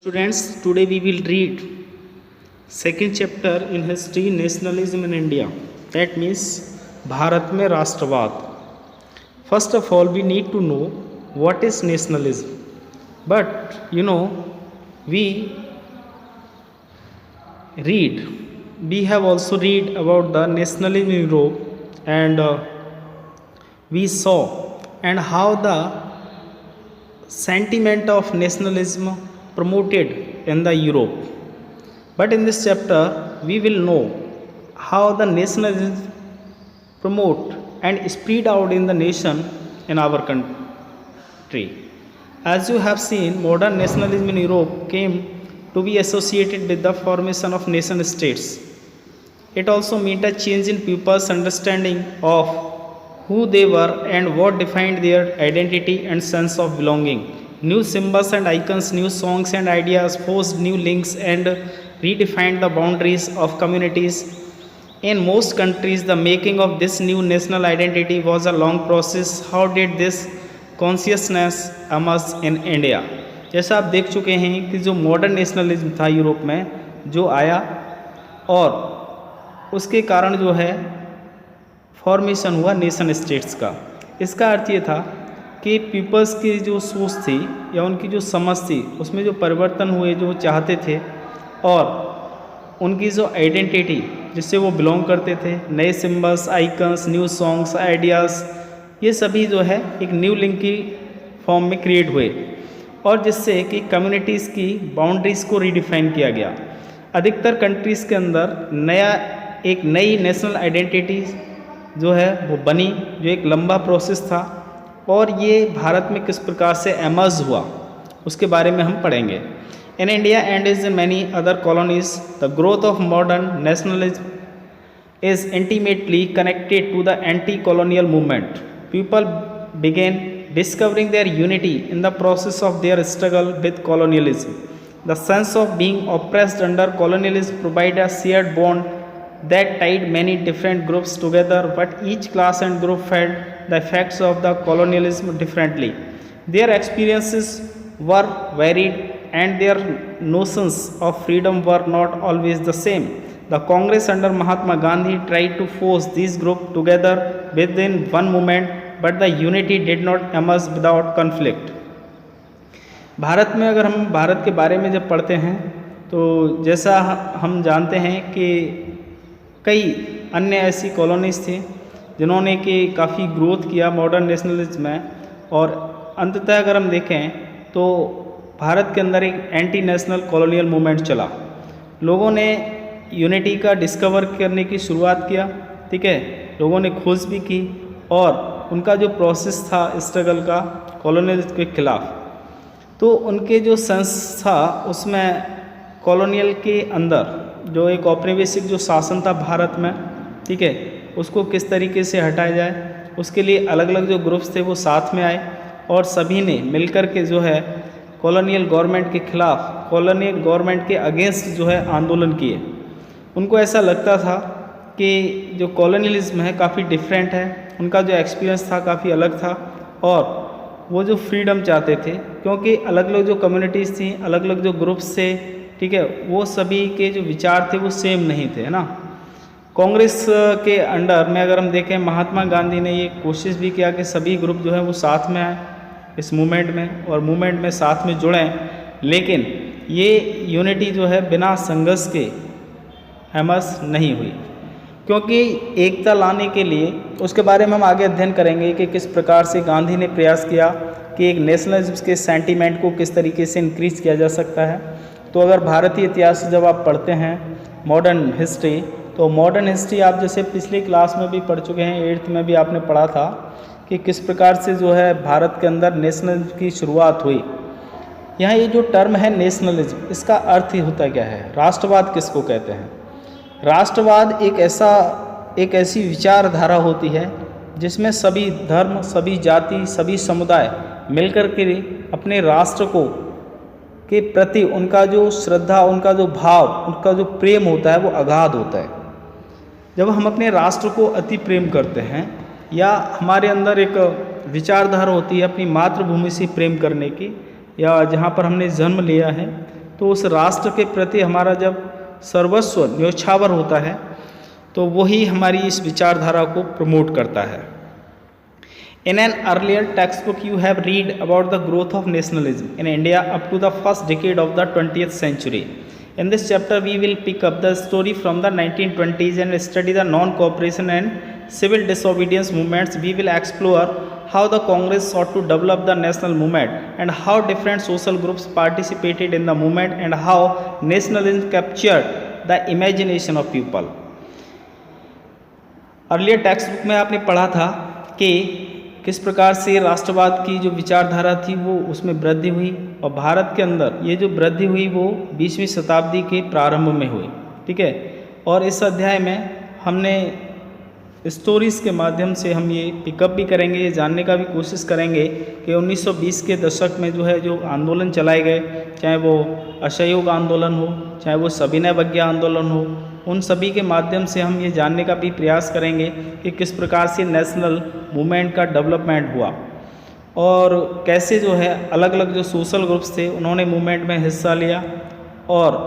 Students, today we will read second chapter in history nationalism in India. That means Bharat में राष्ट्रवाद. First of all, we need to know what is nationalism. But we have also read about the nationalism in Europe, and we saw and how the sentiment of nationalism promoted in the Europe. But in this chapter we will know how the nationalism promote and spread out in the nation in our country. As you have seen, modern nationalism in Europe came to be associated with the formation of nation states. It also meant a change in people's understanding of who they were and what defined their identity and sense of belonging. New symbols and icons, new songs and ideas forced new links and redefined the boundaries of communities. In most countries, the making of this new national identity was a long process. How did this consciousness emerge in India? जैसा आप देख चुके हैं कि जो modern nationalism था Europe में जो आया और उसके कारण जो है फॉर्मेशन हुआ नेशन स्टेट्स का. इसका अर्थ ये था कि पीपल्स की जो सोच थी या उनकी जो समझ थी उसमें जो परिवर्तन हुए जो वो चाहते थे और उनकी जो आइडेंटिटी जिससे वो बिलोंग करते थे, नए symbols, icons, new songs, ideas, ये सभी जो है एक न्यू लिंक की फॉर्म में क्रिएट हुए और जिससे कि कम्युनिटीज़ की बाउंड्रीज़ को रीडिफाइन किया गया. अधिकतर कंट्रीज़ के अंदर एक नई नेशनल आइडेंटिटी जो है वो बनी, जो एक लंबा प्रोसेस था और ये भारत में किस प्रकार से एमर्ज हुआ उसके बारे में हम पढ़ेंगे. In India and is in many other colonies the growth of modern nationalism is intimately connected to the anti colonial movement. People began discovering their unity in the process of their struggle with colonialism. The sense of being oppressed under colonialism provided a shared bond that tied many different groups together, but each class and group felt the effects of the colonialism differently. Their experiences were varied and their notions of freedom were not always the same. The Congress under Mahatma Gandhi tried to force these groups together within one movement, but the unity did not emerge without conflict. Bharat में अगर हम भारत के बारे में जब पढ़ते हैं तो जैसा हम जानते हैं कि कई अन्य ऐसी कॉलोनीज थी जिन्होंने कि काफ़ी ग्रोथ किया मॉडर्न नेशनलिज्म में और अंततः अगर हम देखें तो भारत के अंदर एक एंटी नेशनल कॉलोनियल मूवमेंट चला. लोगों ने यूनिटी का डिस्कवर करने की शुरुआत किया, ठीक है, लोगों ने खोज भी की और उनका जो प्रोसेस था स्ट्रगल का कॉलोनियलिज्म के खिलाफ, तो उनके जो सेंस था उसमें कॉलोनियल के अंदर जो एक औपनिवेशिक जो शासन था भारत में, ठीक है, उसको किस तरीके से हटाया जाए उसके लिए अलग अलग जो ग्रुप्स थे वो साथ में आए और सभी ने मिलकर के जो है कॉलोनियल गवर्नमेंट के खिलाफ, कॉलोनियल गवर्नमेंट के अगेंस्ट जो है आंदोलन किए. उनको ऐसा लगता था कि जो कॉलोनियलिज्म है काफ़ी डिफरेंट है, उनका जो एक्सपीरियंस था काफ़ी अलग था और वो जो फ्रीडम चाहते थे क्योंकि अलग अलग जो कम्युनिटीज़ थी, अलग अलग जो ग्रुप्स थे, ठीक है, वो सभी के जो विचार थे वो सेम नहीं थे, है ना. कांग्रेस के अंडर में अगर हम देखें महात्मा गांधी ने ये कोशिश भी किया कि सभी ग्रुप जो है वो साथ में आए इस मूवमेंट में और मूवमेंट में साथ में जुड़ें, लेकिन ये यूनिटी जो है बिना संघर्ष के एमर्ज नहीं हुई क्योंकि एकता लाने के लिए उसके बारे में हम आगे अध्ययन करेंगे कि किस प्रकार से गांधी ने प्रयास किया कि एक नेशनलिज्म के सेंटीमेंट को किस तरीके से इंक्रीज किया जा सकता है. तो अगर भारतीय इतिहास जब आप पढ़ते हैं मॉडर्न हिस्ट्री, तो मॉडर्न हिस्ट्री आप जैसे पिछली क्लास में भी पढ़ चुके हैं, 8th में भी आपने पढ़ा था कि किस प्रकार से जो है भारत के अंदर नेशनलिज्म की शुरुआत हुई. यहाँ ये जो टर्म है नेशनलिज्म, इसका अर्थ ही होता क्या है, राष्ट्रवाद किसको कहते हैं. राष्ट्रवाद एक ऐसी विचारधारा होती है जिसमें सभी धर्म, सभी जाति, सभी समुदाय मिलकर के अपने राष्ट्र के प्रति उनका जो श्रद्धा, उनका जो भाव, उनका जो प्रेम होता है वो अगाध होता है. जब हम अपने राष्ट्र को अति प्रेम करते हैं या हमारे अंदर एक विचारधारा होती है अपनी मातृभूमि से प्रेम करने की या जहाँ पर हमने जन्म लिया है तो उस राष्ट्र के प्रति हमारा जब सर्वस्व न्योछावर होता है तो वही हमारी इस विचारधारा को प्रमोट करता है। In an earlier textbook, you have read about the growth of nationalism in India up to the first decade of the 20th century. In this chapter, we will pick up the story from the 1920s and study the non-cooperation and civil disobedience movements. We will explore how the Congress sought to develop the national movement and how different social groups participated in the movement and how nationalism captured the imagination of people. Earlier text book में आपने पढ़ा था कि किस प्रकार से राष्ट्रवाद की जो विचारधारा थी वो उसमें वृद्धि हुई और भारत के अंदर ये जो वृद्धि हुई वो 20वीं शताब्दी के प्रारंभ में हुई, ठीक है। और इस अध्याय में हमने स्टोरीज़ के माध्यम से हम ये पिकअप भी करेंगे, ये जानने का भी कोशिश करेंगे कि 1920 के दशक में जो है जो आंदोलन चलाए गए, चाहे वो असहयोग आंदोलन हो, चाहे वो सविनय अवज्ञा आंदोलन हो, उन सभी के माध्यम से हम ये जानने का भी प्रयास करेंगे कि किस प्रकार से नेशनल मूवमेंट का डेवलपमेंट हुआ और कैसे जो है अलग अलग जो सोशल ग्रुप्स थे उन्होंने मूवमेंट में हिस्सा लिया और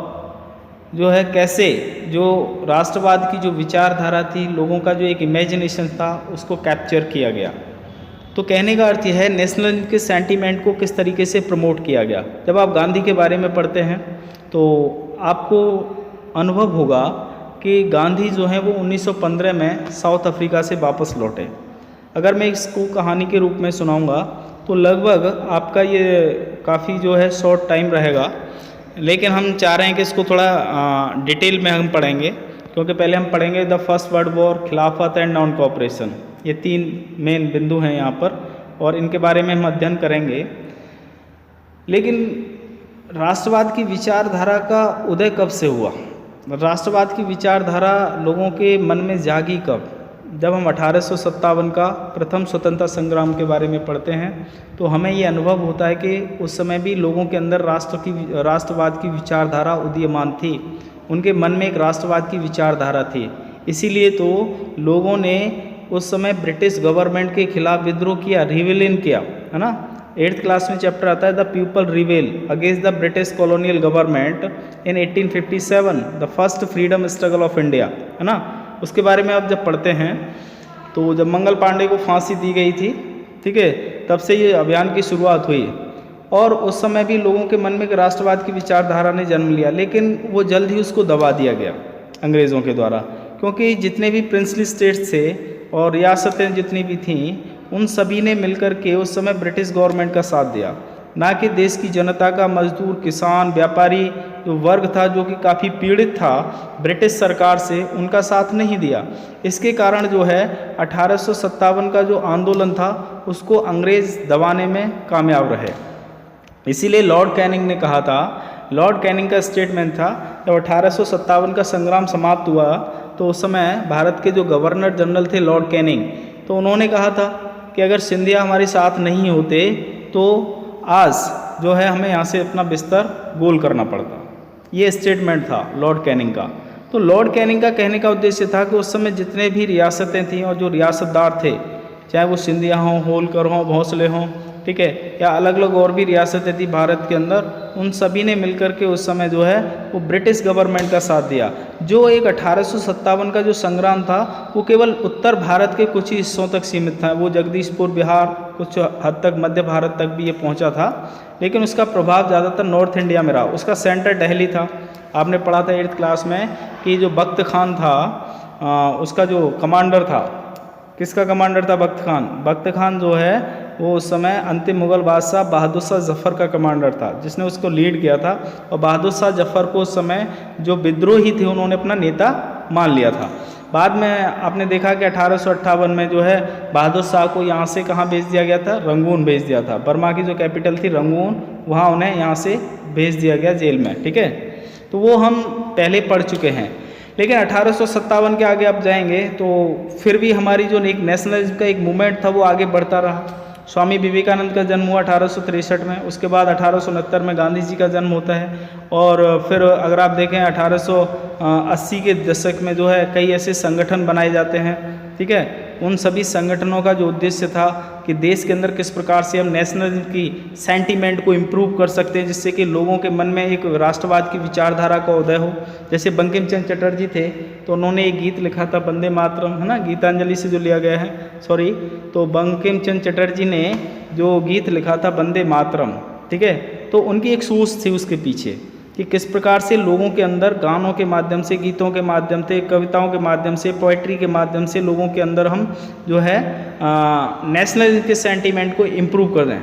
जो है कैसे जो राष्ट्रवाद की जो विचारधारा थी, लोगों का जो एक इमेजिनेशन था उसको कैप्चर किया गया। तो कहने का अर्थ यह है नेशनलिज्म के सेंटीमेंट को किस तरीके से प्रमोट किया गया। जब आप गांधी के बारे में पढ़ते हैं तो आपको अनुभव होगा कि गांधी जो है वो 1915 में साउथ अफ्रीका से वापस लौटे। अगर मैं इसको कहानी के रूप में सुनाऊंगा तो लगभग आपका ये काफ़ी जो है शॉर्ट टाइम रहेगा, लेकिन हम चाह रहे हैं कि इसको थोड़ा डिटेल में हम पढ़ेंगे, क्योंकि पहले हम पढ़ेंगे द फर्स्ट वर्ल्ड वॉर, खिलाफत एंड नॉन कोऑपरेशन। ये 3 मेन बिंदु हैं यहाँ पर और इनके बारे में हम अध्ययन करेंगे। लेकिन राष्ट्रवाद की विचारधारा का उदय कब से हुआ, राष्ट्रवाद की विचारधारा लोगों के मन में जागी कब? जब हम 1857 का प्रथम स्वतंत्रता संग्राम के बारे में पढ़ते हैं तो हमें ये अनुभव होता है कि उस समय भी लोगों के अंदर राष्ट्रवाद की विचारधारा उदीयमान थी, उनके मन में एक राष्ट्रवाद की विचारधारा थी। इसीलिए तो लोगों ने उस समय ब्रिटिश गवर्नमेंट के खिलाफ विद्रोह किया, रिवेलियन किया, है ना। 8th क्लास में चैप्टर आता है the people रिवेल against the British colonial government in 1857, the first freedom struggle of India, है ना। उसके बारे में आप जब पढ़ते हैं तो जब मंगल पांडे को फांसी दी गई थी, ठीक है, तब से ये अभियान की शुरुआत हुई और उस समय भी लोगों के मन में एक राष्ट्रवाद की विचारधारा ने जन्म लिया, लेकिन वो जल्द ही उसको दबा दिया गया अंग्रेज़ों के द्वारा, क्योंकि जितने भी प्रिंसली स्टेट्स थे और रियासतें जितनी भी थीं उन सभी ने मिलकर के उस समय ब्रिटिश गवर्नमेंट का साथ दिया, ना कि देश की जनता का, मजदूर, किसान, व्यापारी जो वर्ग था जो कि काफ़ी पीड़ित था ब्रिटिश सरकार से, उनका साथ नहीं दिया। इसके कारण जो है 1857 का जो आंदोलन था उसको अंग्रेज़ दबाने में कामयाब रहे। इसीलिए लॉर्ड कैनिंग ने कहा था, लॉर्ड कैनिंग का स्टेटमेंट था जब 1857 का संग्राम समाप्त हुआ तो उस समय भारत के जो गवर्नर जनरल थे लॉर्ड कैनिंग, तो उन्होंने कहा था कि अगर सिंधिया हमारे साथ नहीं होते तो आज जो है हमें यहाँ से अपना बिस्तर गोल करना पड़ता। ये स्टेटमेंट था लॉर्ड कैनिंग का। तो लॉर्ड कैनिंग का कहने का उद्देश्य था कि उस समय जितने भी रियासतें थीं और जो रियासतदार थे, चाहे वो सिंधिया हों, होलकर हों, भोंसले हों, ठीक है, या अलग अलग और भी रियासतें थी भारत के अंदर, उन सभी ने मिलकर के उस समय जो है वो ब्रिटिश गवर्नमेंट का साथ दिया। जो एक 1857 का जो संग्राम था वो केवल उत्तर भारत के कुछ ही हिस्सों तक सीमित था, वो जगदीशपुर, बिहार, कुछ हद तक मध्य भारत तक भी ये पहुंचा था, लेकिन उसका प्रभाव ज़्यादातर नॉर्थ इंडिया में रहा। उसका सेंटर दिल्ली था। आपने पढ़ा था 8th क्लास में कि जो बख्त खान था उसका जो कमांडर था, किसका कमांडर था? बख्त खान। बख्त खान जो है वो उस समय अंतिम मुग़ल बादशाह बहादुर शाह जफ़र का कमांडर था, जिसने उसको लीड किया था। और बहादुर शाह जफ़र को उस समय जो विद्रोही थे उन्होंने अपना नेता मान लिया था। बाद में आपने देखा कि 1858 में जो है बहादुर शाह को यहाँ से कहाँ भेज दिया गया था? रंगून भेज दिया था। बर्मा की जो कैपिटल थी रंगून, वहाँ उन्हें यहाँ से भेज दिया गया जेल में, ठीक है। तो वो हम पहले पढ़ चुके हैं। लेकिन 1857 के आगे आप जाएंगे तो फिर भी हमारी जो एक नेशनलिज्म का एक मूवमेंट था वो आगे बढ़ता रहा। स्वामी विवेकानंद का जन्म हुआ 1863 में, उसके बाद 1869 में गांधी जी का जन्म होता है। और फिर अगर आप देखें 1880 के दशक में जो है कई ऐसे संगठन बनाए जाते हैं, ठीक है। उन सभी संगठनों का जो उद्देश्य था कि देश के अंदर किस प्रकार से हम नेशनलिज्म की सेंटीमेंट को इम्प्रूव कर सकते हैं, जिससे कि लोगों के मन में एक राष्ट्रवाद की विचारधारा का उदय हो। जैसे बंकिम चंद्र चटर्जी थे, तो उन्होंने एक गीत लिखा था वंदे मातरम, है ना, गीतांजलि से जो लिया गया है, सॉरी, तो बंकिम चंद्र चटर्जी ने जो गीत लिखा था वंदे मातरम, ठीक है, तो उनकी एक सोच थी उसके पीछे कि किस प्रकार से लोगों के अंदर गानों के माध्यम से, गीतों के माध्यम से, कविताओं के माध्यम से, पोइट्री के माध्यम से लोगों के अंदर हम जो है नेशनलिज्म के सेंटीमेंट को इम्प्रूव कर दें,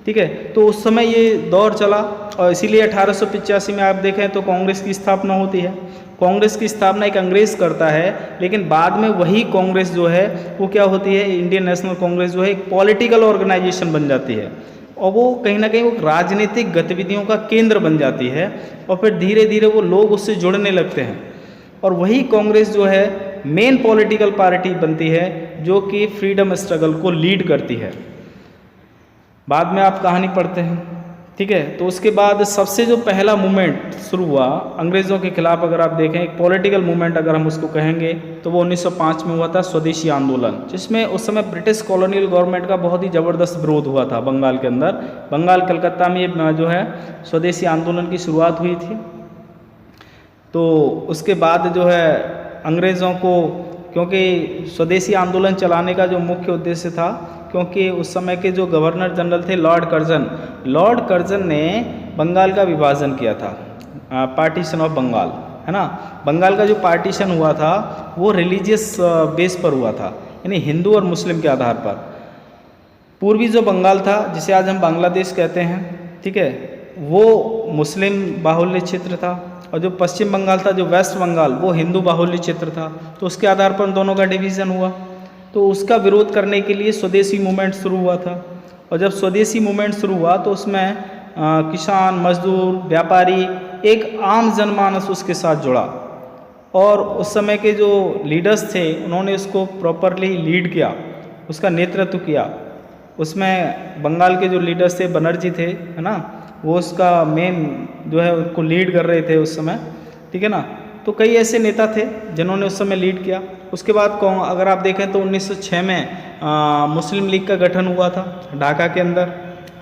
ठीक है। तो उस समय ये दौर चला और इसीलिए 1885 में आप देखें तो कांग्रेस की स्थापना होती है। कांग्रेस की स्थापना एक अंग्रेज़ करता है, लेकिन बाद में वही कांग्रेस जो है वो क्या होती है, इंडियन नेशनल कांग्रेस जो है एक पॉलिटिकल ऑर्गेनाइजेशन बन जाती है और वो कहीं ना कहीं वो राजनीतिक गतिविधियों का केंद्र बन जाती है और फिर धीरे धीरे वो लोग उससे जुड़ने लगते हैं और वही कांग्रेस जो है मेन पॉलिटिकल पार्टी बनती है जो कि फ्रीडम स्ट्रगल को लीड करती है। बाद में आप कहानी पढ़ते हैं, ठीक है। तो उसके बाद सबसे जो पहला मूवमेंट शुरू हुआ अंग्रेज़ों के खिलाफ, अगर आप देखें एक पॉलिटिकल मूवमेंट अगर हम उसको कहेंगे, तो वो 1905 में हुआ था स्वदेशी आंदोलन, जिसमें उस समय ब्रिटिश कॉलोनियल गवर्नमेंट का बहुत ही ज़बरदस्त विरोध हुआ था बंगाल के अंदर। बंगाल कलकत्ता में जो है स्वदेशी आंदोलन की शुरुआत हुई थी। तो उसके बाद जो है अंग्रेज़ों को, क्योंकि स्वदेशी आंदोलन चलाने का जो मुख्य उद्देश्य था, क्योंकि उस समय के जो गवर्नर जनरल थे लॉर्ड कर्जन ने बंगाल का विभाजन किया था, पार्टीशन ऑफ बंगाल, है ना। बंगाल का जो पार्टीशन हुआ था वो रिलीजियस बेस पर हुआ था, यानी हिंदू और मुस्लिम के आधार पर। पूर्वी जो बंगाल था, जिसे आज हम बांग्लादेश कहते हैं, ठीक है, वो मुस्लिम बाहुल्य क्षेत्र था और जो पश्चिम बंगाल था, जो वेस्ट बंगाल, वो हिंदू बाहुल्य क्षेत्र था। तो उसके आधार पर दोनों का डिवीज़न हुआ। तो उसका विरोध करने के लिए स्वदेशी मूवमेंट शुरू हुआ था और जब स्वदेशी मूवमेंट शुरू हुआ तो उसमें किसान, मजदूर, व्यापारी, एक आम जनमानस उसके साथ जुड़ा और उस समय के जो लीडर्स थे उन्होंने उसको प्रॉपरली लीड किया, उसका नेतृत्व किया। उसमें बंगाल के जो लीडर्स थे, बनर्जी थे, है ना, वो उसका मेन जो है उसको लीड कर रहे थे उस समय, ठीक है ना। तो कई ऐसे नेता थे जिन्होंने उस समय लीड किया। उसके बाद अगर आप देखें तो 1906 में मुस्लिम लीग का गठन हुआ था ढाका के अंदर।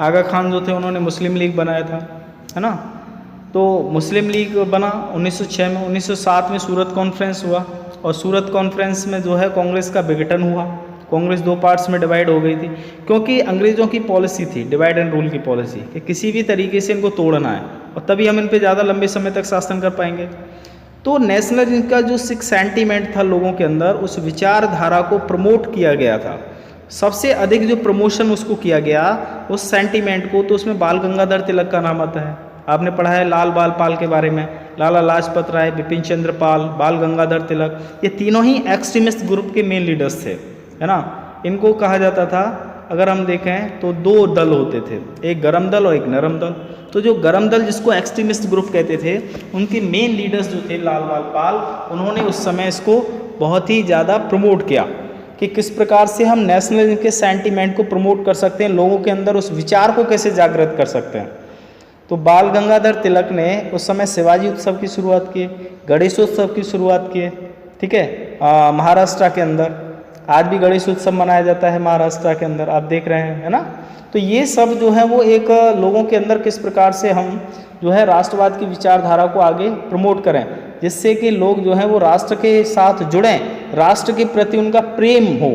आगा खान जो थे उन्होंने मुस्लिम लीग बनाया था, है ना। तो मुस्लिम लीग बना 1906 में। 1907 में सूरत कॉन्फ्रेंस हुआ और सूरत कॉन्फ्रेंस में जो है कांग्रेस का विघटन हुआ। कांग्रेस दो पार्ट्स में डिवाइड हो गई थी, क्योंकि अंग्रेज़ों की पॉलिसी थी डिवाइड एंड रूल की पॉलिसी कि किसी भी तरीके से इनको तोड़ना है और तभी हम इन पे ज़्यादा लंबे समय तक शासन कर पाएंगे। तो नेशनलिज्म का जो सिख सेंटीमेंट था लोगों के अंदर, उस विचारधारा को प्रमोट किया गया था। सबसे अधिक जो प्रमोशन उसको किया गया उस सेंटीमेंट को, तो उसमें बाल गंगाधर तिलक का नाम आता है। आपने पढ़ा है लाल बाल पाल के बारे में, लाला लाजपत राय, बिपिन चंद्र पाल, बाल गंगाधर तिलक, ये तीनों ही एक्सट्रीमिस्ट ग्रुप के मेन लीडर्स थे, है ना। इनको कहा जाता था, अगर हम देखें तो दो दल होते थे, एक गरम दल और एक नरम दल। तो जो गरम दल, जिसको एक्सट्रीमिस्ट ग्रुप कहते थे, उनके मेन लीडर्स जो थे लाल बाल पाल, उन्होंने उस समय इसको बहुत ही ज़्यादा प्रमोट किया कि किस प्रकार से हम नेशनलिज्म के सेंटीमेंट को प्रमोट कर सकते हैं, लोगों के अंदर उस विचार को कैसे जागृत कर सकते हैं। तो बाल गंगाधर तिलक ने उस समय शिवाजी उत्सव की शुरुआत की, गणेशोत्सव की शुरुआत की, ठीक है, महाराष्ट्र के अंदर आज भी गणेश उत्सव मनाया जाता है महाराष्ट्र के अंदर, आप देख रहे हैं, है ना। तो ये सब जो है वो एक लोगों के अंदर किस प्रकार से हम जो है राष्ट्रवाद की विचारधारा को आगे प्रमोट करें, जिससे कि लोग जो है वो राष्ट्र के साथ जुड़ें, राष्ट्र के प्रति उनका प्रेम हो,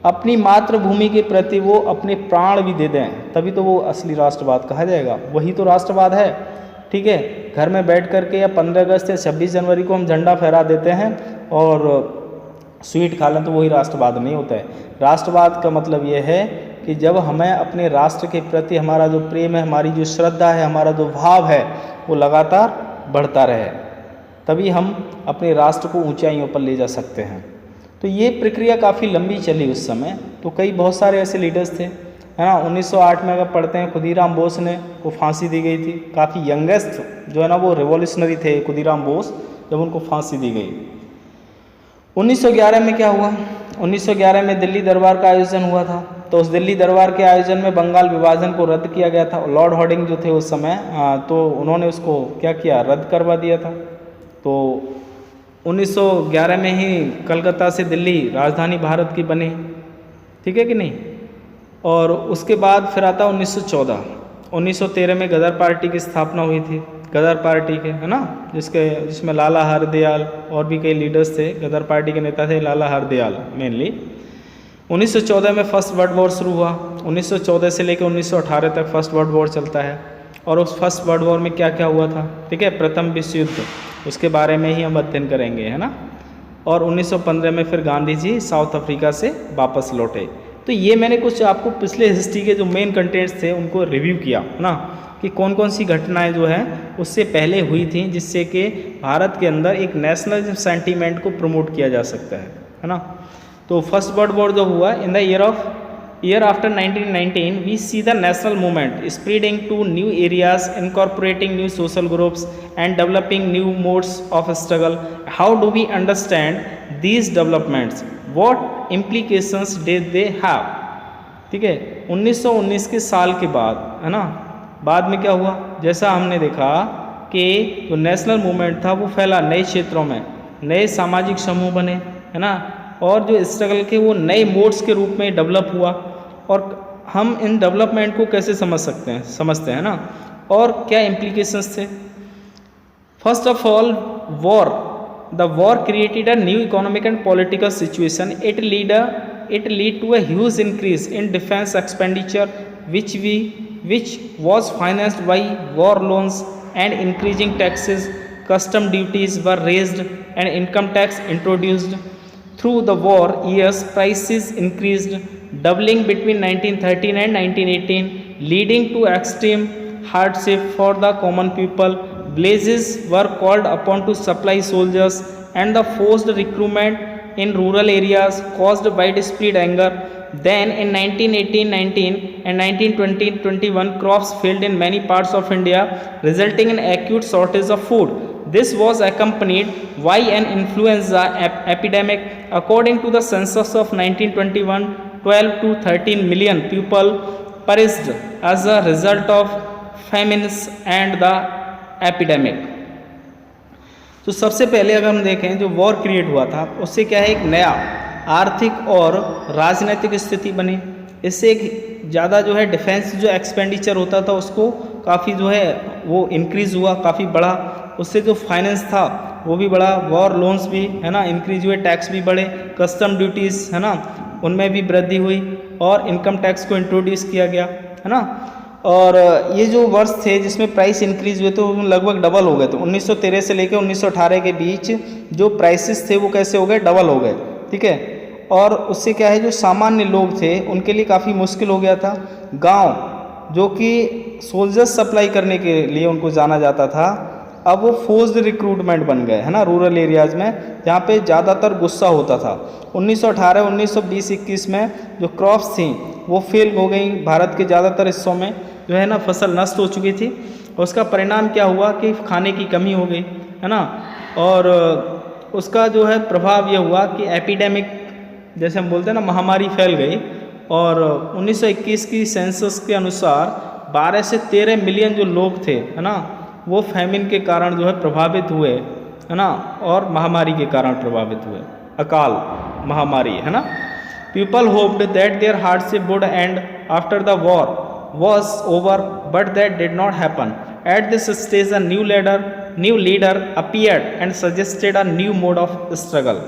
अपनी मातृभूमि के प्रति वो अपने प्राण भी दे दें, तभी तो वो असली राष्ट्रवाद कहा जाएगा। वही तो राष्ट्रवाद है, ठीक है। घर में बैठ करके या 15 अगस्त या 26 जनवरी को हम झंडा फहरा देते हैं और स्वीट खा लें तो वही राष्ट्रवाद नहीं होता है। राष्ट्रवाद का मतलब ये है कि जब हमें अपने राष्ट्र के प्रति हमारा जो प्रेम है, हमारी जो श्रद्धा है, हमारा जो भाव है, वो लगातार बढ़ता रहे, तभी हम अपने राष्ट्र को ऊंचाइयों पर ले जा सकते हैं। तो ये प्रक्रिया काफ़ी लंबी चली उस समय। तो बहुत सारे ऐसे लीडर्स थे, है ना। 1908 में अगर पढ़ते हैं, खुदीराम बोस ने को फांसी दी गई थी। काफ़ी यंगेस्ट जो है ना वो रिवॉल्यूशनरी थे खुदीराम बोस, जब उनको फांसी दी गई। 1911 में क्या हुआ, 1911 में दिल्ली दरबार का आयोजन हुआ था। तो उस दिल्ली दरबार के आयोजन में बंगाल विभाजन को रद्द किया गया था। लॉर्ड हॉर्डिंग जो थे उस समय तो उन्होंने उसको क्या किया, रद्द करवा दिया था। तो 1911 में ही कलकत्ता से दिल्ली राजधानी भारत की बनी, ठीक है कि नहीं। और उसके बाद फिर आता 1914। 1913 में गदर पार्टी की स्थापना हुई थी, गदर पार्टी के, है ना, जिसमें लाला हरदयाल और भी कई लीडर्स थे। गदर पार्टी के नेता थे लाला हरदयाल मेनली। 1914 में फर्स्ट वर्ल्ड वॉर शुरू हुआ। 1914 से लेकर 1918 तक फर्स्ट वर्ल्ड वॉर चलता है। और उस फर्स्ट वर्ल्ड वॉर में क्या क्या हुआ था, ठीक है, प्रथम विश्व युद्ध, उसके बारे में ही हम अध्ययन करेंगे, है ना। और 1915 में फिर गांधी जी साउथ अफ्रीका से वापस लौटे। तो ये मैंने कुछ आपको पिछले हिस्ट्री के जो मेन कंटेंट्स थे उनको रिव्यू किया, है ना, कि कौन कौन सी घटनाएं जो हैं उससे पहले हुई थी, जिससे कि भारत के अंदर एक नेशनलिज्म सेंटीमेंट को प्रमोट किया जा सकता है ना। तो फर्स्ट वर्ल्ड वॉर जो हुआ in the year after 1919, we see the national movement spreading to new areas, incorporating new social groups and developing new modes of struggle. How do we understand these developments, what implications did they have, ठीक है। 1919 के साल के बाद, है ना, बाद में क्या हुआ, जैसा हमने देखा कि जो नेशनल मूवमेंट था वो फैला नए क्षेत्रों में, नए सामाजिक समूह बने, है ना, और जो स्ट्रगल के वो नए मोड्स के रूप में डेवलप हुआ। और हम इन डेवलपमेंट को कैसे समझते हैं ना, और क्या इम्प्लीकेशंस थे। First of all, the war created a new economic and political situation. It lead to a huge increase in defense expenditure, which was financed by war loans and increasing taxes. Custom duties were raised and income tax introduced. Through the war years, prices increased, doubling between 1913 and 1918, leading to extreme hardship for the common people. Blazes were called upon to supply soldiers, and the forced recruitment in rural areas caused widespread anger. Then in 1918-19 and 1920-21, crops failed in many parts of India, resulting in acute shortage of food. This was accompanied by an influenza epidemic. According to the census of 1921, 12 to 13 million people perished as a result of famines and the epidemic. तो सबसे पहले अगर हम देखें जो war create हुआ था उससे क्या है, एक नया आर्थिक और राजनीतिक स्थिति बनी। इससे एक ज़्यादा जो है डिफेंस जो एक्सपेंडिचर होता था उसको काफ़ी जो है वो इंक्रीज़ हुआ, काफ़ी बढ़ा। उससे जो फाइनेंस था वो भी बढ़ा, वॉर लोन्स भी, है ना, इंक्रीज हुए, टैक्स भी बढ़े, कस्टम ड्यूटीज़, है ना, उनमें भी वृद्धि हुई, और इनकम टैक्स को इंट्रोड्यूस किया गया, है ना। और ये जो वर्ष थे जिसमें प्राइस इंक्रीज हुए तो लगभग डबल हो गए। तो 1913 से लेकर 1918 के बीच जो प्राइसेस थे वो कैसे हो गए, डबल हो गए, ठीक है। और उससे क्या है, जो सामान्य लोग थे उनके लिए काफ़ी मुश्किल हो गया था। गांव जो कि सोल्जर्स सप्लाई करने के लिए उनको जाना जाता था, अब वो फोर्स्ड रिक्रूटमेंट बन गए, है ना, रूरल एरियाज़ में जहाँ पे ज़्यादातर गुस्सा होता था। 1918, 1920, 21 में जो क्रॉप्स थी वो फेल हो गई। भारत के ज़्यादातर हिस्सों में जो है ना फसल नष्ट हो चुकी थी। उसका परिणाम क्या हुआ कि खाने की कमी हो गई, है ना। और उसका जो है प्रभाव ये हुआ कि एपिडेमिक, जैसे हम बोलते हैं ना, महामारी फैल गई। और 1921 की सेंसस के अनुसार 12 से 13 मिलियन जो लोग थे, है ना, वो फैमिन के कारण जो है प्रभावित हुए, है ना, और महामारी के कारण प्रभावित हुए, अकाल महामारी, है ना। People hoped that their hardship would end after the war was over, but that did not happen. At this stage, a new leader appeared and suggested a new mode of struggle.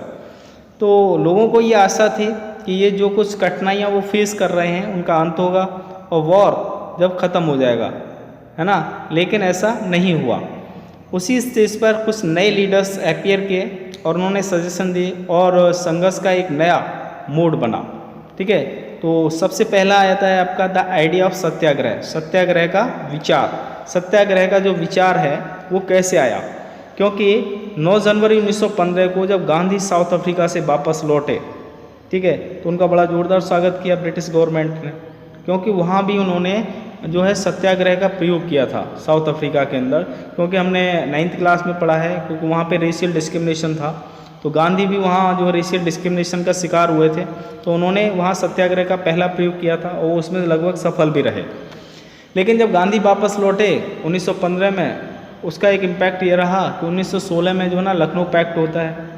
तो लोगों को ये आशा थी कि ये जो कुछ कठिनाइयाँ वो फेस कर रहे हैं उनका अंत होगा और वॉर जब ख़त्म हो जाएगा, है ना। लेकिन ऐसा नहीं हुआ। उसी स्टेज पर कुछ नए लीडर्स अपीयर किए और उन्होंने सजेशन दिए और संघर्ष का एक नया मोड बना, ठीक है। तो सबसे पहला आता है आपका द आइडिया ऑफ सत्याग्रह, सत्याग्रह का विचार। सत्याग्रह का जो विचार है वो कैसे आया, क्योंकि 9 जनवरी 1915 को जब गांधी साउथ अफ्रीका से वापस लौटे, ठीक है, तो उनका बड़ा जोरदार स्वागत किया ब्रिटिश गवर्नमेंट ने, क्योंकि वहाँ भी उन्होंने जो है सत्याग्रह का प्रयोग किया था साउथ अफ्रीका के अंदर। क्योंकि हमने 9th क्लास में पढ़ा है, क्योंकि वहाँ पे रेशियल डिस्क्रिमिनेशन था, तो गांधी भी वहाँ जो रेशियल डिस्क्रिमिनेशन का शिकार हुए थे, तो उन्होंने वहाँ सत्याग्रह का पहला प्रयोग किया था और उसमें लगभग सफल भी रहे। लेकिन जब गांधी वापस लौटे 1915 में, उसका एक इम्पैक्ट ये रहा कि 1916 में जो है ना लखनऊ पैक्ट होता है,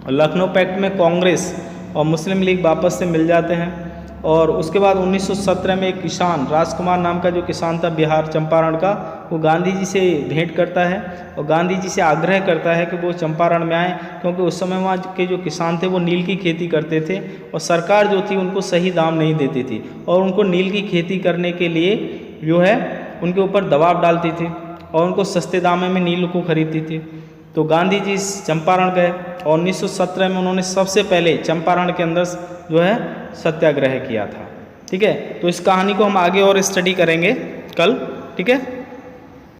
और लखनऊ पैक्ट में कांग्रेस और मुस्लिम लीग वापस से मिल जाते हैं। और उसके बाद 1917 में एक किसान, राजकुमार नाम का जो किसान था बिहार चंपारण का, वो गांधी जी से भेंट करता है और गांधी जी से आग्रह करता है कि वो चंपारण में आए, क्योंकि उस समय वहाँ के जो किसान थे वो नील की खेती करते थे और सरकार जो थी उनको सही दाम नहीं देती थी और उनको नील की खेती करने के लिए जो है उनके ऊपर दबाव डालती थी और उनको सस्ते दामों में नील को खरीदती थी। तो गांधी जी चंपारण गए और 1917 में उन्होंने सबसे पहले चंपारण के अंदर जो है सत्याग्रह किया था। ठीक है, तो इस कहानी को हम आगे और स्टडी करेंगे कल। ठीक है।